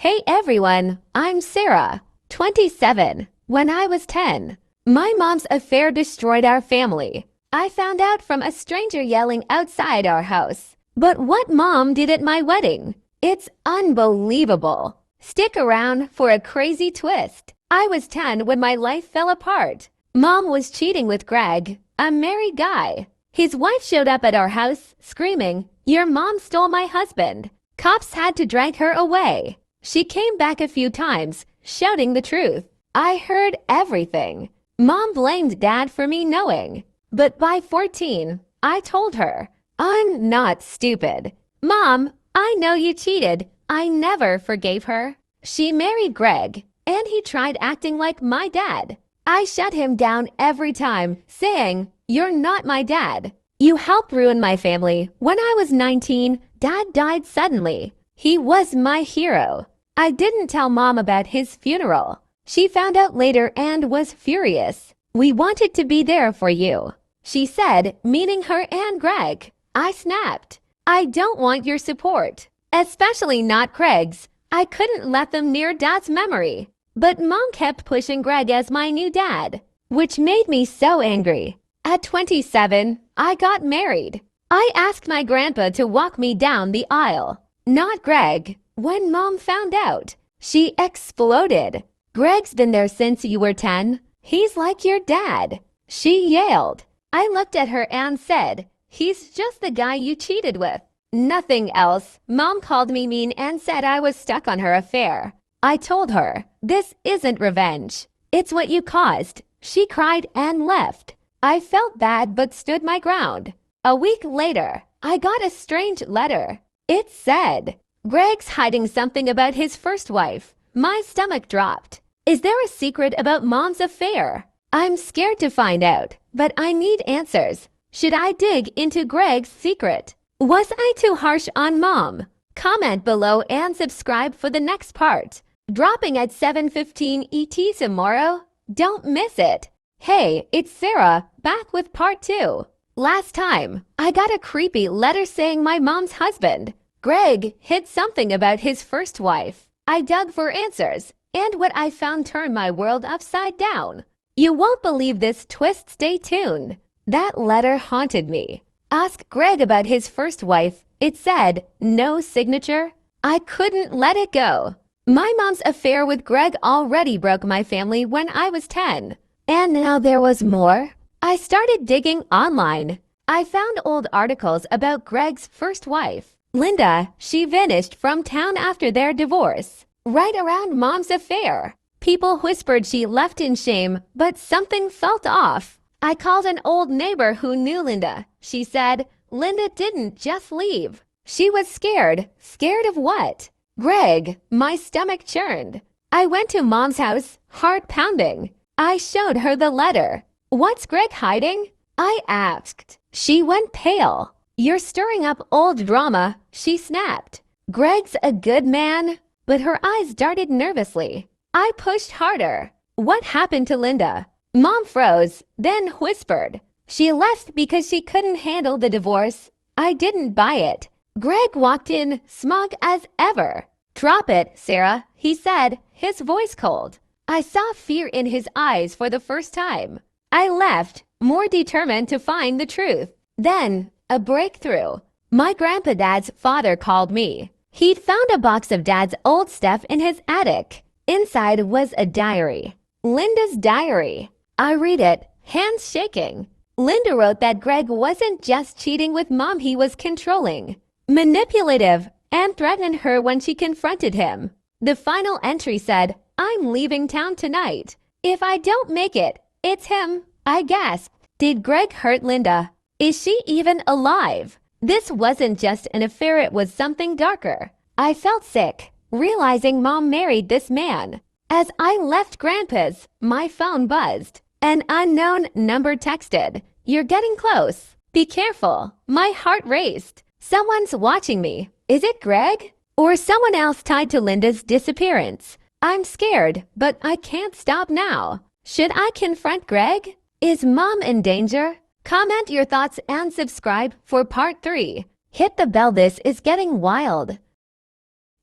Hey everyone, I'm Sarah, 27. When I was 10, my mom's affair destroyed our family. I found out from a stranger yelling outside our house. But what mom did at my wedding? It's unbelievable. Stick around for a crazy twist. I was 10 when my life fell apart. Mom was cheating with Greg, a married guy. His wife showed up at our house screaming, "Your mom stole my husband." Cops had to drag her away. She came back a few times, shouting the truth. I heard everything. Mom blamed Dad for me knowing. But by 14, I told her, "I'm not stupid. Mom, I know you cheated." I never forgave her. She married Greg, and he tried acting like my dad. I shut him down every time, saying, "You're not my dad. You helped ruin my family." When I was 19, Dad died suddenly. He was my hero. I didn't tell Mom about his funeral. She found out later and was furious. "We wanted to be there for you," she said, meaning her and Greg. I snapped. "I don't want your support, especially not Craig's." I couldn't let them near Dad's memory. But Mom kept pushing Greg as my new dad, which made me so angry. At 27, I got married. I asked my grandpa to walk me down the aisle, not Greg. When Mom found out, she exploded. "Greg's been there since you were 10. He's like your dad," she yelled. I looked at her and said, "He's just the guy you cheated with. Nothing else." Mom called me mean and said I was stuck on her affair. I told her, "This isn't revenge. It's what you caused." She cried and left. I felt bad but stood my ground. A week later, I got a strange letter. It said, "Greg's hiding something about his first wife." My stomach dropped. Is there a secret about Mom's affair? I'm scared to find out, but I need answers. Should I dig into Greg's secret? Was I too harsh on Mom? Comment below and subscribe for the next part. Dropping at 7:15 ET tomorrow? Don't miss it. Hey, it's Sarah, back with part 2. Last time, I got a creepy letter saying my mom's husband, Greg, hid something about his first wife. I dug for answers, and what I found turned my world upside down. You won't believe this twist. Stay tuned. That letter haunted me. Ask Greg about his first wife. It said, no signature. I couldn't let it go. My mom's affair with Greg already broke my family when I was 10. And now there was more. I started digging online. I found old articles about Greg's first wife, Linda. She vanished from town after their divorce, right around Mom's affair. People whispered she left in shame, but something felt off. I called an old neighbor who knew Linda. She said, Linda didn't just leave. She was scared. Scared of what? Greg. My stomach churned. I went to Mom's house, heart pounding. I showed her the letter. What's Greg hiding? I asked. She went pale. You're stirring up old drama, she snapped. Greg's a good man, but her eyes darted nervously. I pushed harder. What happened to Linda? Mom froze, then whispered. She left because she couldn't handle the divorce. I didn't buy it. Greg walked in, smug as ever. Drop it, Sarah, he said, his voice cold. I saw fear in his eyes for the first time. I left, more determined to find the truth. Then, a breakthrough. My grandpa Dad's father called me. He'd found a box of Dad's old stuff in his attic. Inside was a diary. Linda's diary. I read it, hands shaking. Linda wrote that Greg wasn't just cheating with Mom, he was controlling, manipulative, and threatened her when she confronted him. The final entry said, I'm leaving town tonight. If I don't make it, it's him. I gasped. Did Greg hurt Linda? Is she even alive? This wasn't just an affair, it was something darker. I felt sick, realizing Mom married this man. As I left Grandpa's, my phone buzzed. An unknown number texted, You're getting close. Be careful. My heart raced. Someone's watching me. Is it Greg? Or someone else tied to Linda's disappearance? I'm scared, but I can't stop now. Should I confront Greg? Is Mom in danger? Comment your thoughts and subscribe for part 3. Hit the bell, this is getting wild.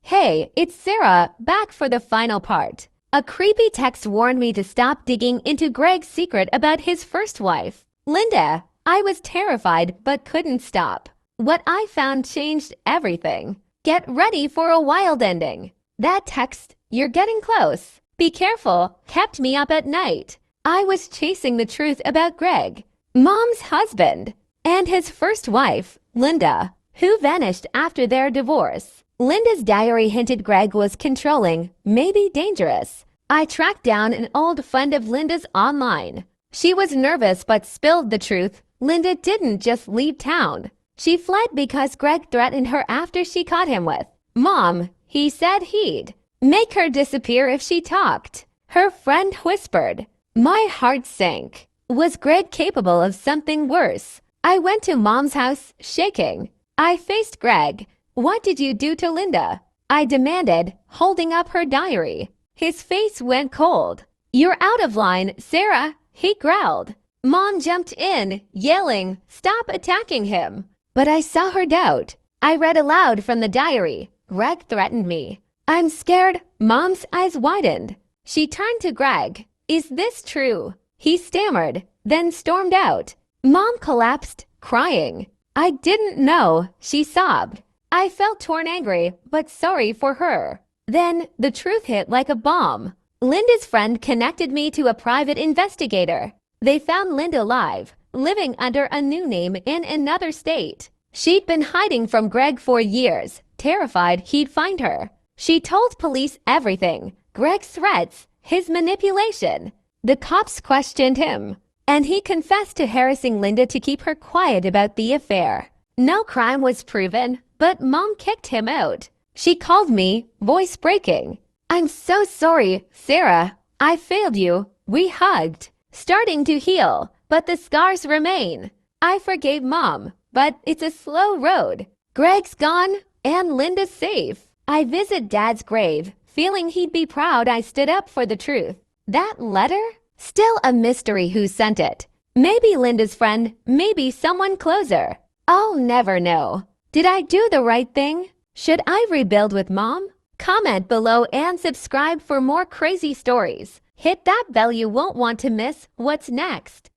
Hey, it's Sarah, back for the final part. A creepy text warned me to stop digging into Greg's secret about his first wife, Linda. I was terrified but couldn't stop. What I found changed everything. Get ready for a wild ending. That text, "You're getting close. Be careful," kept me up at night. I was chasing the truth about Greg, Mom's husband, and his first wife, Linda, who vanished after their divorce. Linda's diary hinted Greg was controlling, maybe dangerous. I tracked down an old friend of Linda's online. She was nervous but spilled the truth. Linda didn't just leave town. She fled because Greg threatened her after she caught him with Mom. He said he'd make her disappear if she talked. Her friend whispered. My heart sank. Was Greg capable of something worse? I went to Mom's house, shaking. I faced Greg. What did you do to Linda? I demanded, holding up her diary. His face went cold. You're out of line, Sarah, he growled. Mom jumped in, yelling, stop attacking him. But I saw her doubt. I read aloud from the diary. Greg threatened me. I'm scared. Mom's eyes widened. She turned to Greg. Is this true? He stammered, then stormed out. Mom collapsed, crying. I didn't know, she sobbed. I felt torn angry, but sorry for her. Then the truth hit like a bomb. Linda's friend connected me to a private investigator. They found Linda alive, living under a new name in another state. She'd been hiding from Greg for years, terrified he'd find her. She told police everything, Greg's threats, his manipulation. The cops questioned him, and he confessed to harassing Linda to keep her quiet about the affair. No crime was proven, but Mom kicked him out. She called me, voice breaking. I'm so sorry, Sarah. I failed you. We hugged, starting to heal, but the scars remain. I forgave Mom, but it's a slow road. Greg's gone, and Linda's safe. I visit Dad's grave, feeling he'd be proud I stood up for the truth. That letter? Still a mystery who sent it. Maybe Linda's friend, maybe someone closer. I'll never know. Did I do the right thing? Should I rebuild with Mom? Comment below and subscribe for more crazy stories. Hit that bell you won't want to miss what's next.